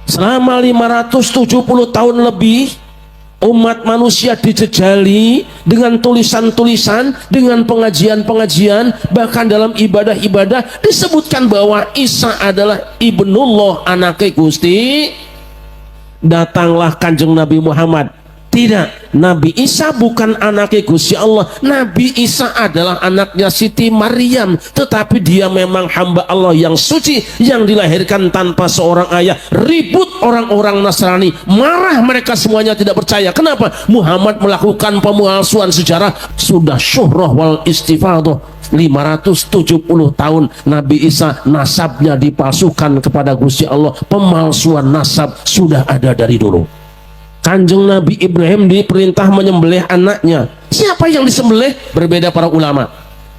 Selama 570 tahun lebih umat manusia dijejali dengan tulisan-tulisan, dengan pengajian-pengajian, bahkan dalam ibadah-ibadah disebutkan bahwa Isa adalah ibnullah, anaknya Gusti. Datanglah Kanjeng Nabi Muhammad, tidak, Nabi Isa bukan anaknya Gusti Allah. Nabi Isa adalah anaknya Siti Maryam, tetapi dia memang hamba Allah yang suci, yang dilahirkan tanpa seorang ayah. Ribut orang-orang Nasrani, marah mereka semuanya tidak percaya. Kenapa? Muhammad melakukan pemalsuan sejarah. Sudah syuhrah wal istifadah 570 tahun Nabi Isa nasabnya dipalsukan kepada Gusti Allah. Pemalsuan nasab sudah ada dari dulu. Kanjeng Nabi Ibrahim diperintah menyembelih anaknya. Siapa yang disembelih? Berbeda para ulama.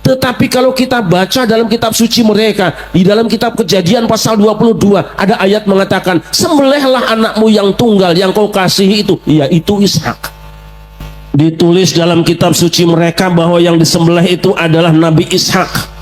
Tetapi kalau kita baca dalam kitab suci mereka, di dalam kitab Kejadian pasal 22 ada ayat mengatakan, sembelihlah anakmu yang tunggal yang kau kasihi itu, yaitu Ishak. Ditulis dalam kitab suci mereka bahwa yang disembelih itu adalah Nabi Ishak.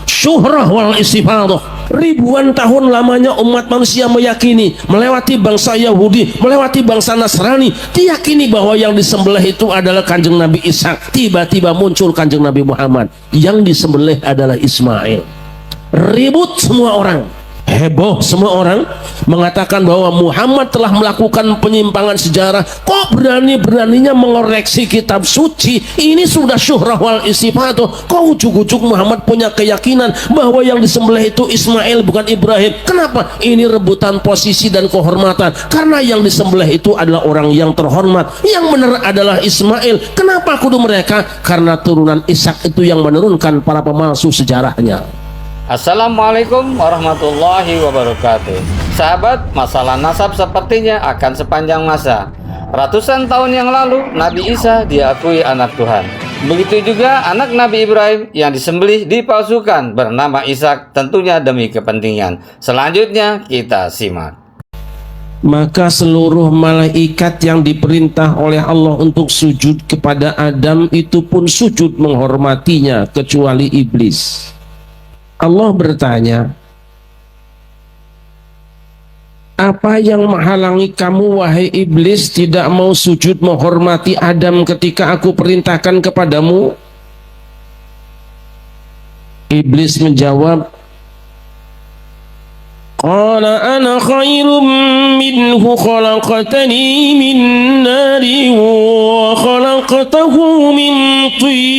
Syuhrah wal istifadah. Ribuan tahun lamanya umat manusia meyakini, melewati bangsa Yahudi, melewati bangsa Nasrani, diyakini bahwa yang disembelih itu adalah Kanjeng Nabi Ishak. Tiba-tiba muncul Kanjeng Nabi Muhammad, yang disembelih adalah Ismail. Ribut semua orang, heboh semua orang, mengatakan bahwa Muhammad telah melakukan penyimpangan sejarah. Kok berani-beraninya mengoreksi kitab suci? Ini sudah syuhrah wal istifadah. Kok ujuk-ujuk Muhammad punya keyakinan bahwa yang disembelih itu Ismail bukan Ibrahim? Kenapa? Ini rebutan posisi dan kehormatan. Karena yang disembelih itu adalah orang yang terhormat, yang benar adalah Ismail. Kenapa kudu mereka? Karena turunan Ishak itu yang menurunkan para pemalsu sejarahnya. Assalamualaikum warahmatullahi wabarakatuh. Sahabat, masalah nasab sepertinya akan sepanjang masa. Ratusan tahun yang lalu Nabi Isa diakui anak Tuhan. Begitu juga anak Nabi Ibrahim yang disembelih dipalsukan bernama Ishak, tentunya demi kepentingan. Selanjutnya kita simak. Maka seluruh malaikat yang diperintah oleh Allah untuk sujud kepada Adam itu pun sujud menghormatinya, kecuali iblis. Allah bertanya, apa yang menghalangi kamu wahai iblis tidak mau sujud menghormati Adam ketika aku perintahkan kepadamu? Iblis menjawab, qala ana khairum minhu khalaqtani min nari wa khalaqtahu min tin.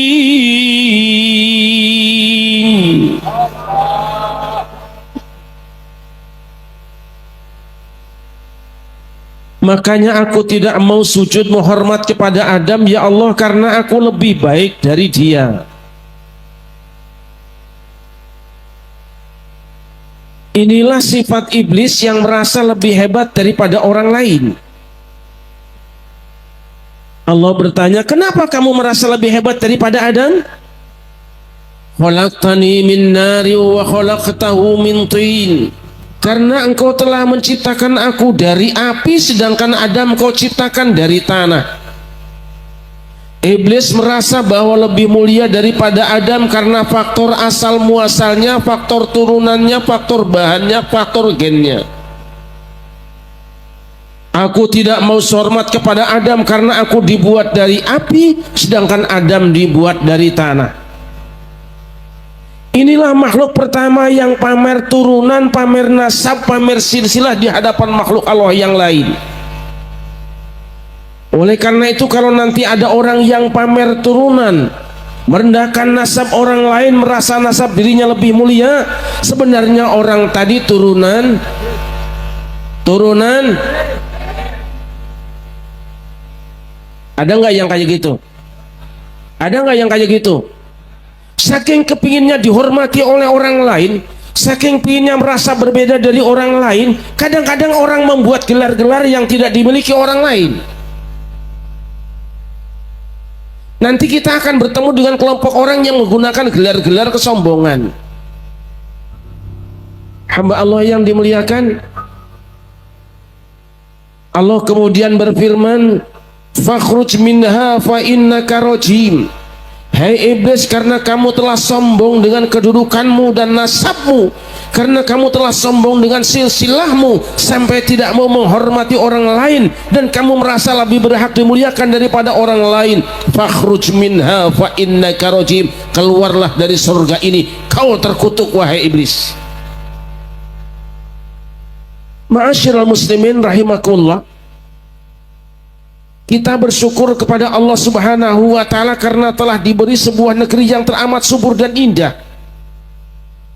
Makanya aku tidak mau sujud menghormat kepada Adam, ya Allah, karena aku lebih baik dari dia. Inilah sifat iblis yang merasa lebih hebat daripada orang lain. Allah bertanya, kenapa kamu merasa lebih hebat daripada Adam? Khalaqtani min nari wa khalaqtahu min tin. Karena engkau telah menciptakan aku dari api, sedangkan Adam kau ciptakan dari tanah. Iblis merasa bahwa lebih mulia daripada Adam karena faktor asal muasalnya, faktor turunannya, faktor bahannya, faktor gennya. Aku tidak mau hormat kepada Adam karena aku dibuat dari api, sedangkan Adam dibuat dari tanah. Inilah makhluk pertama yang pamer turunan, pamer nasab, pamer silsilah di hadapan makhluk Allah yang lain. Oleh karena itu, kalau nanti ada orang yang pamer turunan, merendahkan nasab orang lain, merasa nasab dirinya lebih mulia, sebenarnya orang tadi turunan. Ada nggak yang kayak gitu? Ada nggak yang kayak gitu? Saking kepinginnya dihormati oleh orang lain, saking pinginnya merasa berbeda dari orang lain, kadang-kadang orang membuat gelar-gelar yang tidak dimiliki orang lain. Nanti kita akan bertemu dengan kelompok orang yang menggunakan gelar-gelar kesombongan. Hamba Allah yang dimuliakan, Allah kemudian berfirman, fakhruj minha fa innaka rajim. Hai iblis, karena kamu telah sombong dengan kedudukanmu dan nasabmu, karena kamu telah sombong dengan silsilahmu sampai tidak mau menghormati orang lain, dan kamu merasa lebih berhak dimuliakan daripada orang lain. Fakhruj minha fa innaka rajim. Keluarlah dari surga ini, kau terkutuk wahai iblis. Ma'asyiral muslimin rahimakumullah, kita bersyukur kepada Allah Subhanahu wa Ta'ala karena telah diberi sebuah negeri yang teramat subur dan indah.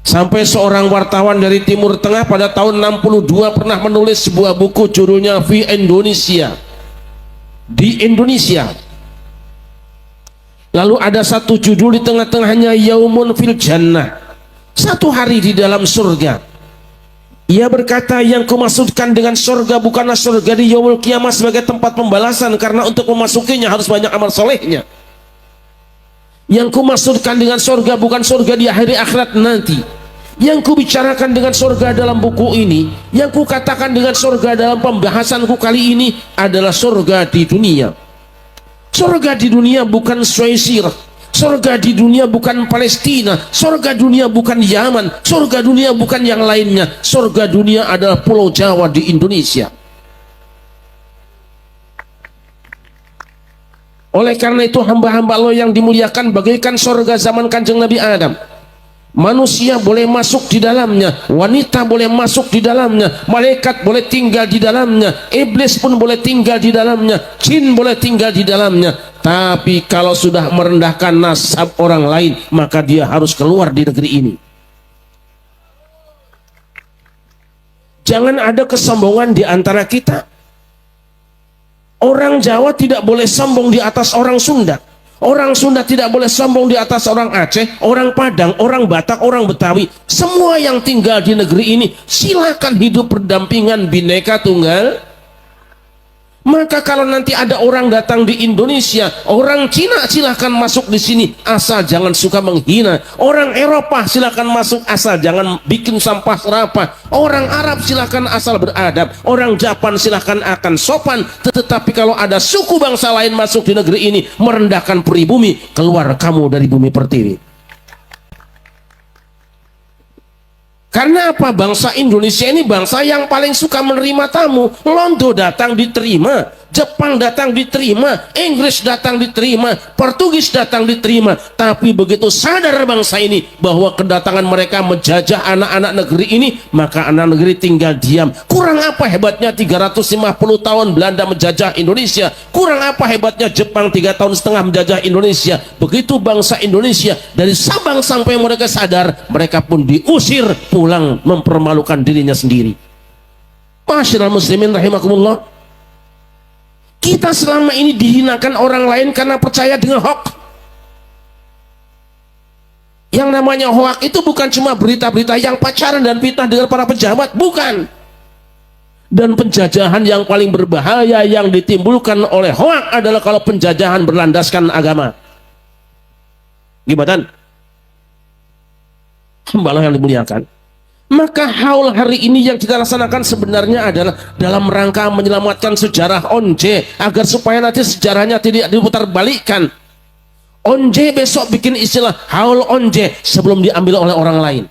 Sampai seorang wartawan dari Timur Tengah pada tahun 62 pernah menulis sebuah buku judulnya Fi Indonesia, di Indonesia. Lalu ada satu judul di tengah-tengahnya, Yaumun fil Jannah, satu hari di dalam surga. Ia berkata, yang kumaksudkan dengan surga bukanlah surga di yaumul kiamah sebagai tempat pembalasan, karena untuk memasukinya harus banyak amal solehnya. Yang kumaksudkan dengan surga bukan surga di hari akhirat nanti. Yang kubicarakan dengan surga dalam buku ini, yang kukatakan dengan surga dalam pembahasanku kali ini adalah surga di dunia. Surga di dunia bukan Swansea, surga di dunia bukan Palestina, surga dunia bukan Yaman, surga dunia bukan yang lainnya. Surga dunia adalah Pulau Jawa di Indonesia. Oleh karena itu hamba-hamba Allah yang dimuliakan, bagaikan surga zaman Kanjeng Nabi Adam. Manusia boleh masuk di dalamnya, wanita boleh masuk di dalamnya, malaikat boleh tinggal di dalamnya, iblis pun boleh tinggal di dalamnya, jin boleh tinggal di dalamnya. Tapi kalau sudah merendahkan nasab orang lain, maka dia harus keluar di negeri ini. Jangan ada kesombongan di antara kita. Orang Jawa tidak boleh sombong di atas orang Sunda. Orang Sunda tidak boleh sombong di atas orang Aceh, orang Padang, orang Batak, orang Betawi. Semua yang tinggal di negeri ini silakan hidup berdampingan bineka tunggal. Maka kalau nanti ada orang datang di Indonesia, orang Cina silakan masuk di sini, asal jangan suka menghina. Orang Eropa silakan masuk, asal jangan bikin sampah serapah. Orang Arab silakan asal beradab. Orang Japan silakan akan sopan. Tetapi kalau ada suku bangsa lain masuk di negeri ini merendahkan pribumi, keluar kamu dari bumi pertiwi. Karena apa? Bangsa Indonesia ini bangsa yang paling suka menerima tamu. Londo datang diterima, Jepang datang diterima, Inggris datang diterima, Portugis datang diterima. Tapi begitu sadar bangsa ini bahwa kedatangan mereka menjajah anak-anak negeri ini, maka anak negeri tinggal diam. Kurang apa hebatnya 350 tahun Belanda menjajah Indonesia? Kurang apa hebatnya Jepang 3,5 tahun menjajah Indonesia? Begitu bangsa Indonesia dari Sabang sampai mereka sadar, mereka pun diusir pulang mempermalukan dirinya sendiri. Masyaallah muslimin rahimakumullah. Kita selama ini dihinakan orang lain karena percaya dengan hoax. Yang namanya hoax itu bukan cuma berita-berita yang pacaran dan fitnah dengan para pejabat, bukan. Dan penjajahan yang paling berbahaya yang ditimbulkan oleh hoax adalah kalau penjajahan berlandaskan agama. Gimana? Hamba Allah yang dimuliakan. Maka haul hari ini yang kita laksanakan sebenarnya adalah dalam rangka menyelamatkan sejarah Onje, agar supaya nanti sejarahnya tidak diputar balikkan. Onje besok bikin istilah haul Onje sebelum diambil oleh orang lain.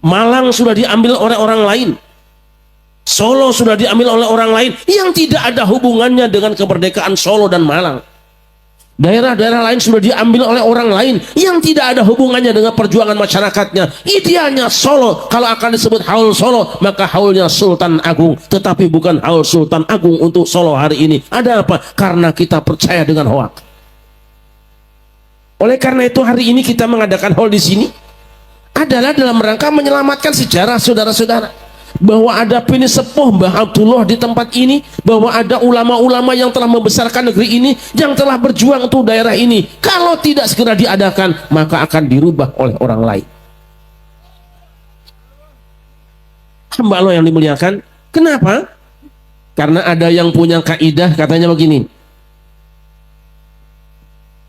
Malang sudah diambil oleh orang lain, Solo sudah diambil oleh orang lain yang tidak ada hubungannya dengan kemerdekaan Solo dan Malang. Daerah-daerah lain sudah diambil oleh orang lain yang tidak ada hubungannya dengan perjuangan masyarakatnya. Idealnya Solo, kalau akan disebut haul Solo, maka haulnya Sultan Agung, tetapi bukan haul Sultan Agung untuk Solo hari ini. Ada apa? Karena kita percaya dengan hoax. Oleh karena itu hari ini kita mengadakan haul di sini adalah dalam rangka menyelamatkan sejarah saudara-saudara. Bahwa ada pini sepuh Mbah Abdullah di tempat ini, bahwa ada ulama-ulama yang telah membesarkan negeri ini, yang telah berjuang untuk daerah ini. Kalau tidak segera diadakan, maka akan dirubah oleh orang lain. Hamba Allah yang dimuliakan, kenapa? Karena ada yang punya kaidah katanya begini,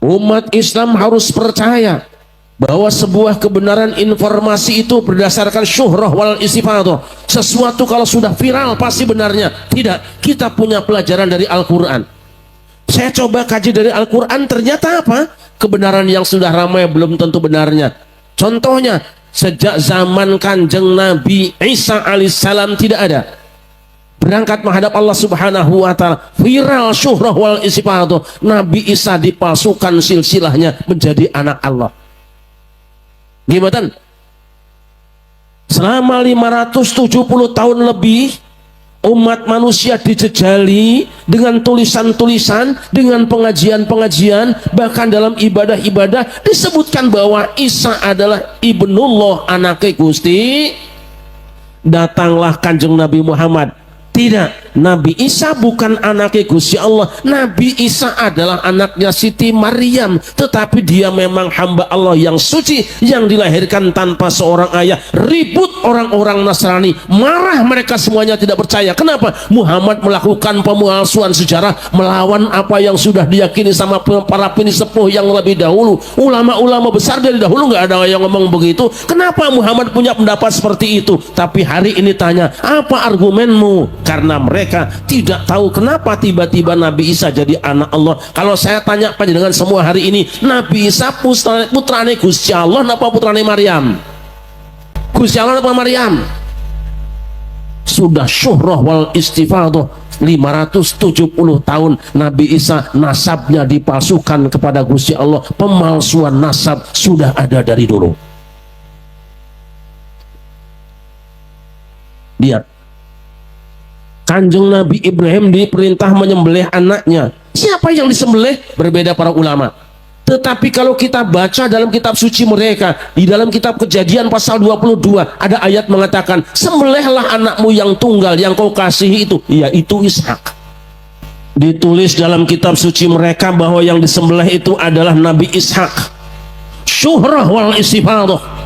umat Islam harus percaya bahwa sebuah kebenaran informasi itu berdasarkan syuhrah wal istifadah. Sesuatu kalau sudah viral pasti benarnya. Tidak, kita punya pelajaran dari Al-Quran. Saya coba kaji dari Al-Quran, ternyata apa? kebenaran yang sudah ramai belum tentu benarnya. Contohnya, sejak zaman Kanjeng Nabi Isa alaihissalam tidak ada. Berangkat menghadap Allah subhanahu wa ta'ala, viral syuhrah wal istifatuh, Nabi Isa dipalsukan silsilahnya menjadi anak Allah. Gimana? Selama 570 tahun lebih umat manusia dijejali dengan tulisan-tulisan, dengan pengajian-pengajian, bahkan dalam ibadah-ibadah disebutkan bahwa Isa adalah ibnullah, anaknya Gusti. Datanglah Kanjeng Nabi Muhammad. Tidak, Nabi Isa bukan anaknya Gusti Allah. Nabi Isa adalah anaknya Siti Maryam, tetapi dia memang hamba Allah yang suci, yang dilahirkan tanpa seorang ayah. Ribut orang-orang Nasrani, marah mereka semuanya tidak percaya. Kenapa? Muhammad melakukan pemalsuan sejarah, melawan apa yang sudah diyakini sama para penisepuh yang lebih dahulu. Ulama-ulama besar dari dahulu nggak ada yang ngomong begitu. Kenapa Muhammad punya pendapat seperti itu? Tapi hari ini tanya, apa argumenmu? Karena mereka tidak tahu kenapa tiba-tiba Nabi Isa jadi anak Allah. Kalau saya tanya panjenengan semua hari ini, Nabi Isa putrane Gusti Allah apa putrane Maryam? Gusti Allah apa Maryam? Sudah syuhrah wal istifadah 570 tahun Nabi Isa nasabnya dipalsukan kepada Gusti Allah. Pemalsuan nasab sudah ada dari dulu. Lihat, Kanjeng Nabi Ibrahim diperintah menyembelih anaknya. Siapa yang disembelih? Berbeda para ulama. Tetapi kalau kita baca dalam kitab suci mereka, di dalam kitab Kejadian pasal 22 ada ayat mengatakan, sembelihlah anakmu yang tunggal yang kau kasihi itu, yaitu Ishak. Ditulis dalam kitab suci mereka bahwa yang disembelih itu adalah Nabi Ishak. Syuhrah wal istifadah.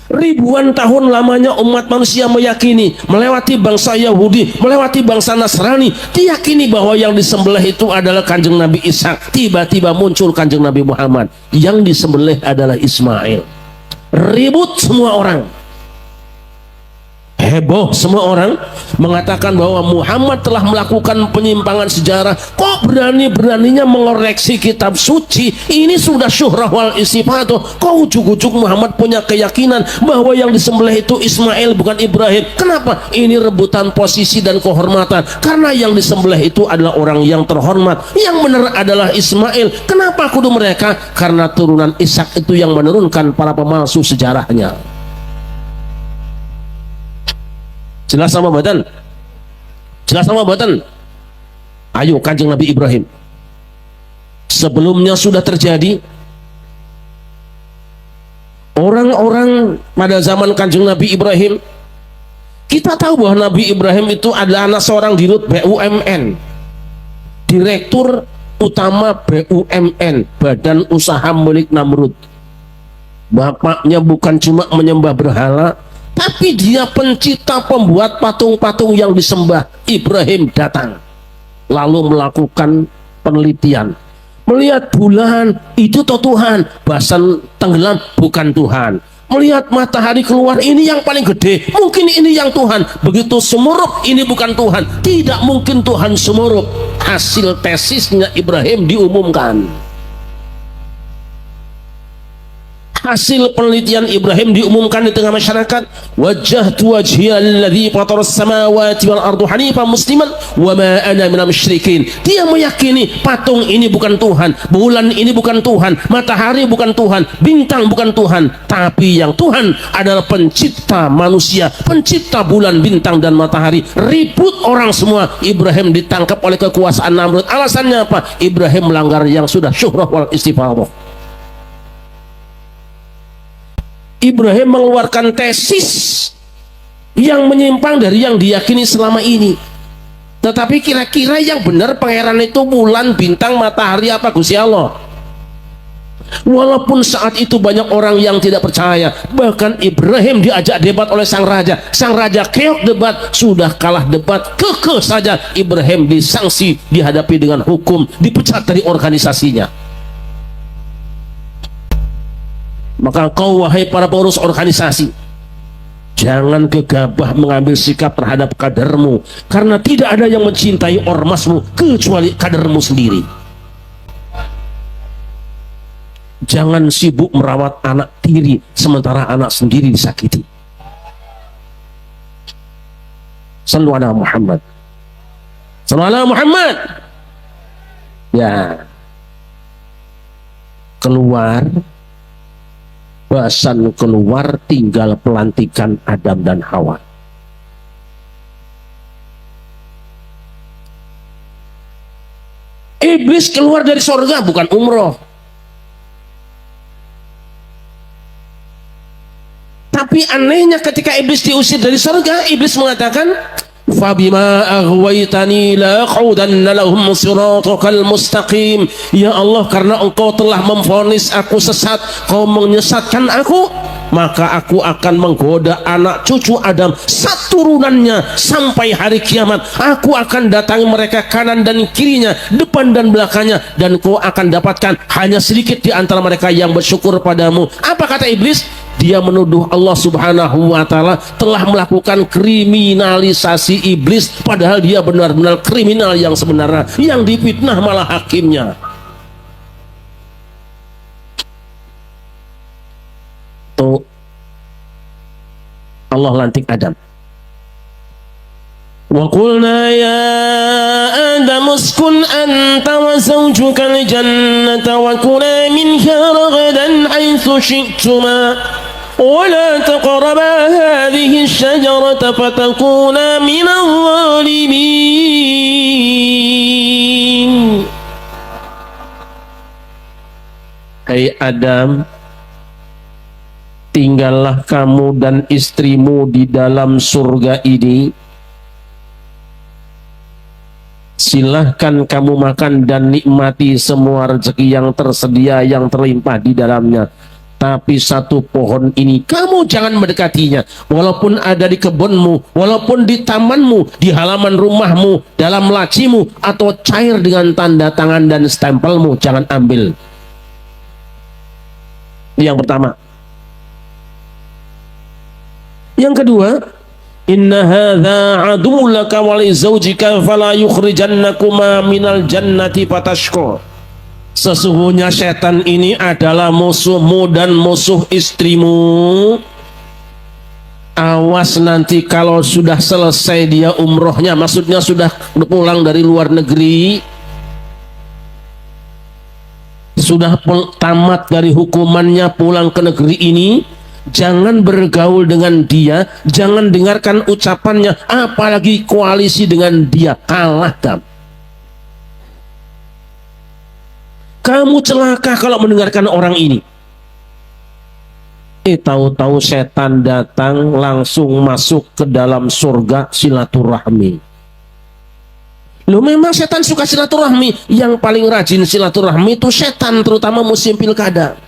Ribuan tahun lamanya umat manusia meyakini, melewati bangsa Yahudi, melewati bangsa Nasrani, diyakini bahwa yang disembelih itu adalah Kanjeng Nabi Ishak. Tiba-tiba muncul Kanjeng Nabi Muhammad, yang disembelih adalah Ismail. Ribut semua orang, heboh semua orang, mengatakan bahwa Muhammad telah melakukan penyimpangan sejarah. Kok berani-beraninya mengoreksi kitab suci? Ini sudah syuhrah wal istifadah. Kok ujuk-ujuk Muhammad punya keyakinan bahwa yang disembelih itu Ismail bukan Ibrahim? Kenapa? Ini rebutan posisi dan kehormatan. Karena yang disembelih itu adalah orang yang terhormat, yang benar adalah Ismail. Kenapa kudu mereka? Karena turunan Ishak itu yang menurunkan para pemalsu sejarahnya. Jelas sama badan? Jelas sama badan? Ayo Kanjeng Nabi Ibrahim. Sebelumnya sudah terjadi. Orang-orang pada zaman Kanjeng Nabi Ibrahim, kita tahu bahwa Nabi Ibrahim itu adalah anak seorang dirut BUMN, Direktur Utama BUMN, Badan Usaha Milik Namrud. Bapaknya bukan cuma menyembah berhala, tapi dia pencipta, pembuat patung-patung yang disembah. Ibrahim datang lalu melakukan penelitian, melihat bulan itu toh Tuhan, basan tenggelam bukan Tuhan, melihat matahari keluar ini yang paling gede, mungkin ini yang Tuhan, begitu Semerup ini bukan Tuhan, tidak mungkin Tuhan Semerup. Hasil tesisnya Ibrahim diumumkan. Hasil penelitian Ibrahim diumumkan di tengah masyarakat. Wajjahtu wajhiya alladzi fataras samawati wal ardu hanifan musliman wa ma ana minal musyrikin. Dia meyakini patung ini bukan Tuhan, bulan ini bukan Tuhan, matahari bukan Tuhan, bintang bukan Tuhan, tapi yang Tuhan adalah pencipta manusia, pencipta bulan, bintang dan matahari. Ribut orang semua. Ibrahim ditangkap oleh kekuasaan Namrud. Alasannya apa? Ibrahim melanggar yang sudah syuhrah wal istifadah. Ibrahim mengeluarkan tesis yang menyimpang dari yang diyakini selama ini. Tetapi kira-kira yang benar pangeran itu bulan, bintang, matahari apa Gusti Allah? Walaupun saat itu banyak orang yang tidak percaya, bahkan Ibrahim diajak debat oleh sang raja. Sang raja keok debat, sudah kalah debat, kekeh saja. Ibrahim disanksi, dihadapi dengan hukum, dipecat dari organisasinya. Maka kau wahai para pengurus organisasi, jangan gegabah mengambil sikap terhadap kadermu, karena tidak ada yang mencintai ormasmu kecuali kadermu sendiri. Jangan sibuk merawat anak tiri sementara anak sendiri disakiti. Sallu ala Muhammad. Sallu ala Muhammad. Ya. Keluar, bahasan keluar, tinggal pelantikan Adam dan Hawa. Iblis keluar dari surga bukan umroh, tapi anehnya ketika iblis diusir dari surga, iblis mengatakan, "Fabima aghwaytani la aqudanna lahum siratakal mustaqim." Ya Allah, karena engkau telah memvonis aku sesat, kau menyesatkan aku, maka aku akan menggoda anak cucu Adam turunannya sampai hari kiamat. Aku akan datangi mereka kanan dan kirinya, depan dan belakangnya, dan kau akan dapatkan hanya sedikit di antara mereka yang bersyukur padamu. Apa kata iblis? Dia menuduh Allah subhanahu wa ta'ala telah melakukan kriminalisasi iblis, padahal dia benar-benar kriminal yang sebenarnya, yang difitnah malah hakimnya. Tuh Allah lantik Adam. Wa qulna ya Adam uskun anta wa zawjuka al-jannata wa kula minha ragadan haythu syi'tuma wa la taqraba hadhihi asy-syajarata fatakuna minadh dhalimin. Hai Adam, tinggallah kamu dan istrimu di dalam surga ini. Silahkan kamu makan dan nikmati semua rezeki yang tersedia, yang terlimpah di dalamnya. Tapi satu pohon ini kamu jangan mendekatinya. Walaupun ada di kebunmu, walaupun di tamanmu, di halaman rumahmu, dalam lacimu, atau cair dengan tanda tangan dan stempelmu, jangan ambil. Yang pertama. Yang kedua, inna hadza aduwwun laka wa li zawjika fala yukhrijannakuma minal jannati fatashqa. Sesungguhnya setan ini adalah musuhmu dan musuh istrimu. Awas nanti kalau sudah selesai dia umrohnya, maksudnya sudah pulang dari luar negeri, sudah tamat dari hukumannya, pulang ke negeri ini, jangan bergaul dengan dia, jangan dengarkan ucapannya, apalagi koalisi dengan dia. Kalah kamu celaka kalau mendengarkan orang ini. Tahu-tahu setan datang langsung masuk ke dalam surga silaturahmi. Loh, memang setan suka silaturahmi. Yang paling rajin silaturahmi itu setan, terutama musim pilkada.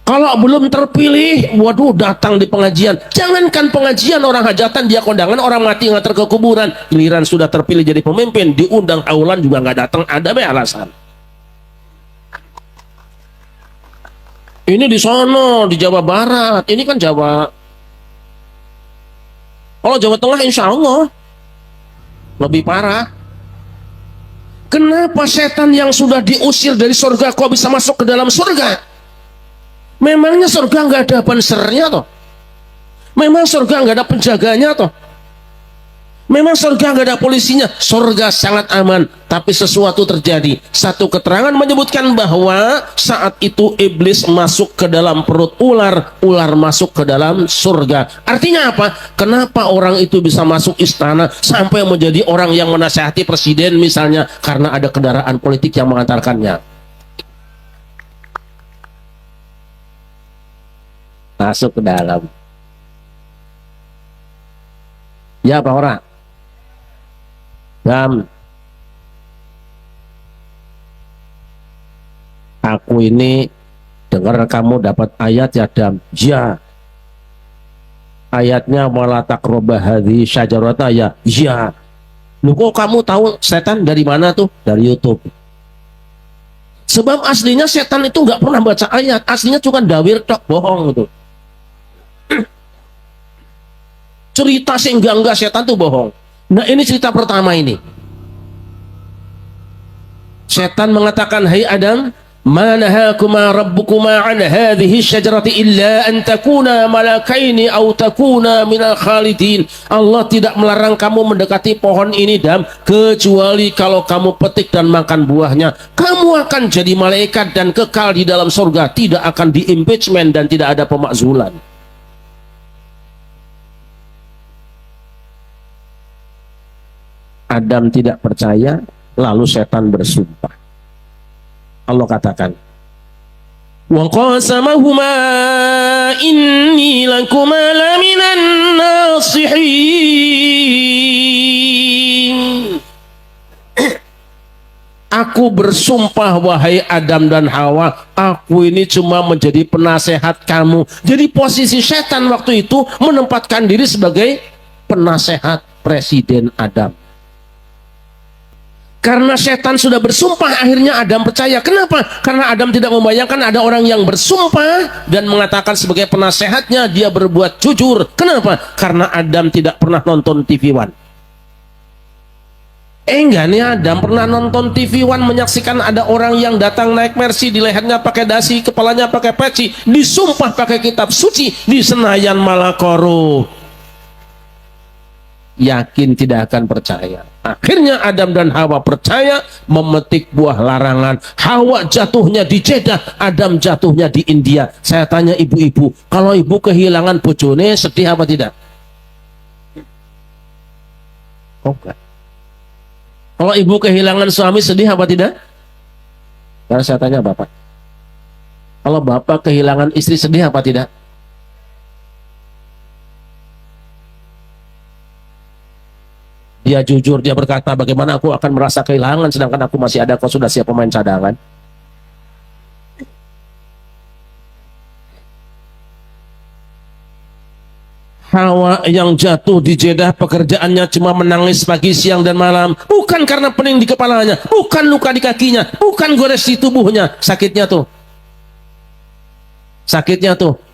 Kalau belum terpilih, waduh, datang di pengajian. Jangankan pengajian, orang hajatan, dia kondangan, orang mati ngantar ke kuburan. Giliran sudah terpilih jadi pemimpin, diundang aulan juga nggak datang, ada be alasan. Ini di sono, di Jawa Barat, ini kan Jawa. Kalau Jawa Tengah insya Allah lebih parah. Kenapa setan yang sudah diusir dari surga kok bisa masuk ke dalam surga? Memangnya surga nggak ada bansernya toh? Memang surga nggak ada penjaganya toh? Memang surga nggak ada polisinya? Surga sangat aman. Tapi sesuatu terjadi. Satu keterangan menyebutkan bahwa saat itu iblis masuk ke dalam perut ular, ular masuk ke dalam surga. Artinya apa? Kenapa orang itu bisa masuk istana sampai menjadi orang yang menasihati presiden misalnya? Karena ada kendaraan politik yang mengantarkannya. Masuk ke dalam. Ya Pak Ora. Aku ini dengar kamu dapat ayat ya Dam. Ya. Ayatnya wala taqraba hadhihi syajarata ya. Ya. Lu kok kamu tahu setan dari mana tuh? Dari YouTube. Sebab aslinya setan itu nggak pernah baca ayat. Aslinya cuma dawir tok, bohong itu. Cerita sih enggak setan tuh bohong. Nah ini cerita pertama ini. Setan mengatakan, "Hai Adam, ma nahakuma rabbukuma an hadhihi syajarati illa an takuna malakaini aw takuna minal khalidin." Allah tidak melarang kamu mendekati pohon ini, Adam, kecuali kalau kamu petik dan makan buahnya, kamu akan jadi malaikat dan kekal di dalam surga, tidak akan di-impeachment dan tidak ada pemakzulan. Adam tidak percaya, lalu setan bersumpah. Allah katakan, wa qasamahuma inni lakuma laminan nasihin. Aku bersumpah wahai Adam dan Hawa, aku ini cuma menjadi penasehat kamu. Jadi posisi setan waktu itu menempatkan diri sebagai penasehat Presiden Adam. Karena setan sudah bersumpah, akhirnya Adam percaya. Kenapa? Karena Adam tidak membayangkan ada orang yang bersumpah dan mengatakan sebagai penasehatnya dia berbuat jujur. Kenapa? Karena Adam tidak pernah nonton TV One. Enggak nih, Adam pernah nonton TV One menyaksikan ada orang yang datang naik Mercy, di lehernya pakai dasi, kepalanya pakai peci, disumpah pakai kitab suci di Senayan Malakoro. Yakin tidak akan percaya. Akhirnya Adam dan Hawa percaya, memetik buah larangan. Hawa jatuhnya di Jeddah, Adam jatuhnya di India. Saya tanya ibu-ibu, kalau ibu kehilangan bojone sedih apa tidak? Oh, enggak. Kalau ibu kehilangan suami sedih apa tidak? Karena saya tanya bapak. Kalau bapak kehilangan istri sedih apa tidak? Dia jujur, dia berkata, bagaimana aku akan merasa kehilangan sedangkan aku masih ada, kau sudah siap pemain cadangan. Hawa yang jatuh di Jeddah pekerjaannya cuma menangis pagi, siang, dan malam. Bukan karena pening di kepalanya, bukan luka di kakinya, bukan gores di tubuhnya. Sakitnya tuh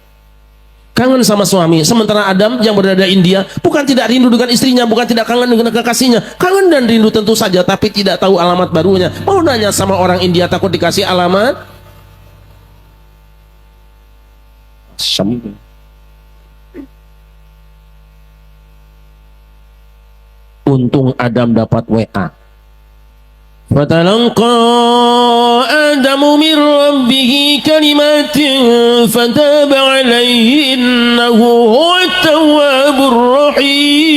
kangen sama suami. Sementara Adam yang berada di India bukan tidak rindu dengan istrinya, bukan tidak kangen dengan kekasihnya, kangen dan rindu tentu saja, tapi tidak tahu alamat barunya. Mau nanya sama orang India takut dikasih alamat. Untung Adam dapat WA. Fatalaqa Adamu min rabbih kalimatin fataba alaihi innahu huwat tawwabur rahim.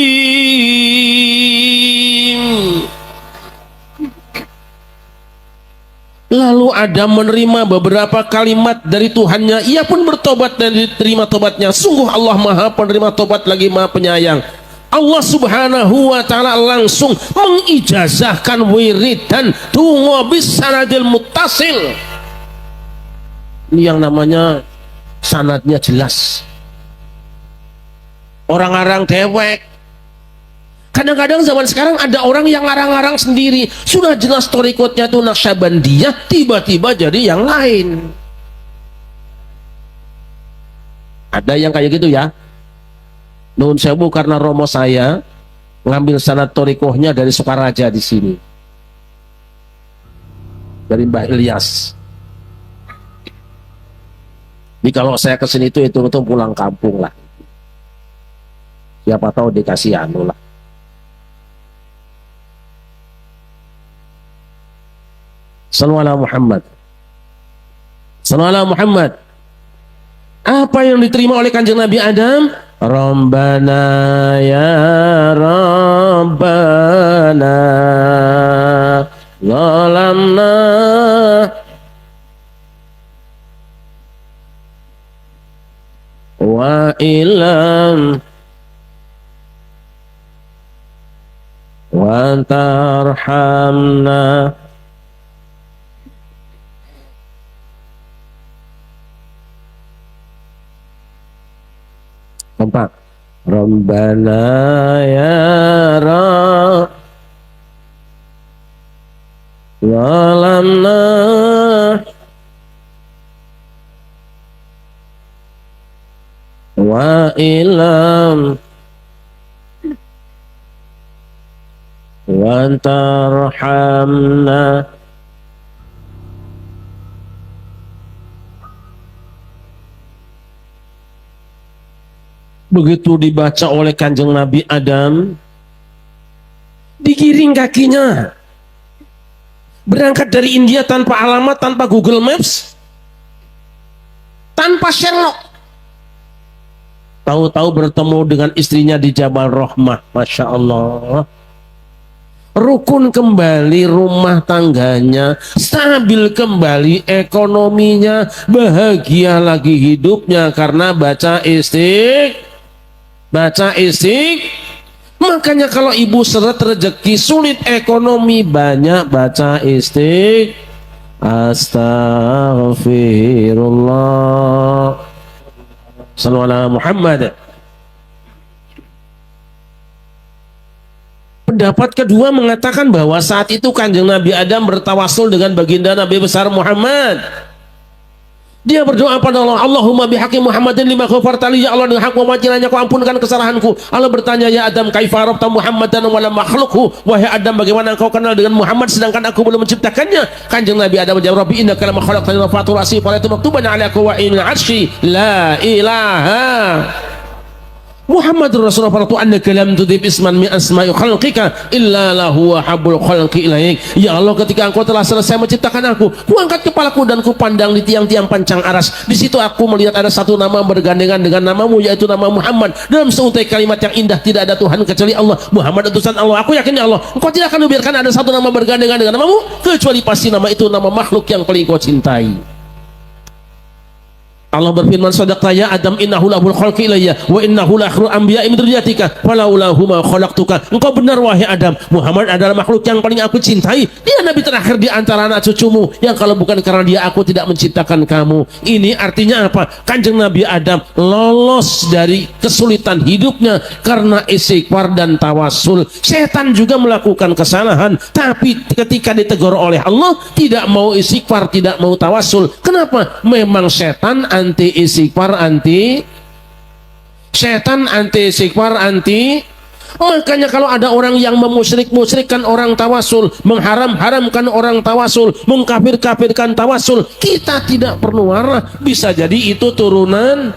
Lalu Adam menerima beberapa kalimat dari Tuhannya. Ia pun bertobat dan diterima tobatnya. Sungguh Allah Maha Penerima Tobat lagi Maha Penyayang. Allah Subhanahu wa ta'ala langsung mengijazahkan wiridan tungo bisanadil muttasil. Ini yang namanya sanadnya jelas. Orang-orang dewek. Kadang-kadang zaman sekarang ada orang yang ngarang-ngarang sendiri. Sudah jelas torikotnya tuh Naksabandiyah, tiba-tiba jadi yang lain. Ada yang kayak gitu ya. Nun sewu, karena romo saya ngambil sanad torikohnya dari Sukaraja di sini, dari Mbah Ilyas. Jadi kalau saya kesini itu hitung-hitung pulang kampung lah. Siapa tahu dikasih anu lah. Sallallahu alaihi Muhammad. Sallallahu alaihi Muhammad. Apa yang diterima oleh kanjeng Nabi Adam? Rabbana ya Rabbana zalamna wa ilam wa tarhamna Empat. Rabbana ya Rabb zalamna wa ilam wa tarhamna begitu dibaca oleh Kanjeng Nabi Adam, digiring kakinya, berangkat dari India tanpa alamat, tanpa Google Maps, tanpa Sherlock, tahu-tahu bertemu dengan istrinya di Jabal Rahmah. Masya Allah, rukun kembali rumah tangganya, stabil kembali ekonominya, bahagia lagi hidupnya karena baca Makanya kalau ibu seret rezeki, sulit ekonomi, banyak baca Astaghfirullah. Sallu ala Muhammad. Pendapat kedua mengatakan bahwa saat itu Kanjeng Nabi Adam bertawasul dengan baginda Nabi besar Muhammad. Dia berdoa pada Allah, Allahumma bihaqi Muhammadin lima ghafartali, ya Allah, dengan hak Muhammadnya kau ampunkan kesalahanku. Allah bertanya, ya Adam, kaifa arafta Muhammadan wa lam makhluqhu? Wahai Adam, bagaimana engkau kenal dengan Muhammad sedangkan aku belum menciptakannya? Kanjeng Nabi Adam menjawab, Rabbi innaka lam khalaqtani fatur asyi fa la maktuban alaika wa in arsy la ilaha Muhammadur Rasulullah faratu annaka lam tudib isman min asma'i khalqika illa lahu wa habbul khalqi ilaik. Ya Allah, ketika engkau telah selesai menciptakan aku, kuangkat kepalaku dan kupandang di tiang-tiang pancang aras. Di situ aku melihat ada satu nama bergandengan dengan namamu, yaitu nama Muhammad. Dalam seuntai kalimat yang indah, tidak ada Tuhan kecuali Allah. Muhammad utusan Allah. Aku yakin ya Allah, engkau tidak akan membiarkan ada satu nama bergandengan dengan namamu, kecuali pasti nama itu nama makhluk yang paling kau cintai. Allah berfirman, sadaqta ya Adam, innahu lahul khalqi ilayya wa innahu lakhirul anbiya'i min dzurriyyatika falaula huma khalaqtuka. Engkau benar wahai Adam, Muhammad adalah makhluk yang paling aku cintai. Dia nabi terakhir di antara anak cucumu, yang kalau bukan karena dia aku tidak menciptakan kamu. Ini artinya apa? Kanjeng Nabi Adam lolos dari kesulitan hidupnya karena istighfar dan tawasul. Setan juga melakukan kesalahan, tapi ketika ditegur oleh Allah tidak mau istighfar, tidak mau tawasul. Kenapa? Memang setan anti istighfar, setan anti istighfar, makanya kalau ada orang yang memusyrik-musyrikkan orang tawasul, mengharam-haramkan orang tawasul, mengkafir-kafirkan tawasul, kita tidak perlu marah. Bisa jadi itu turunan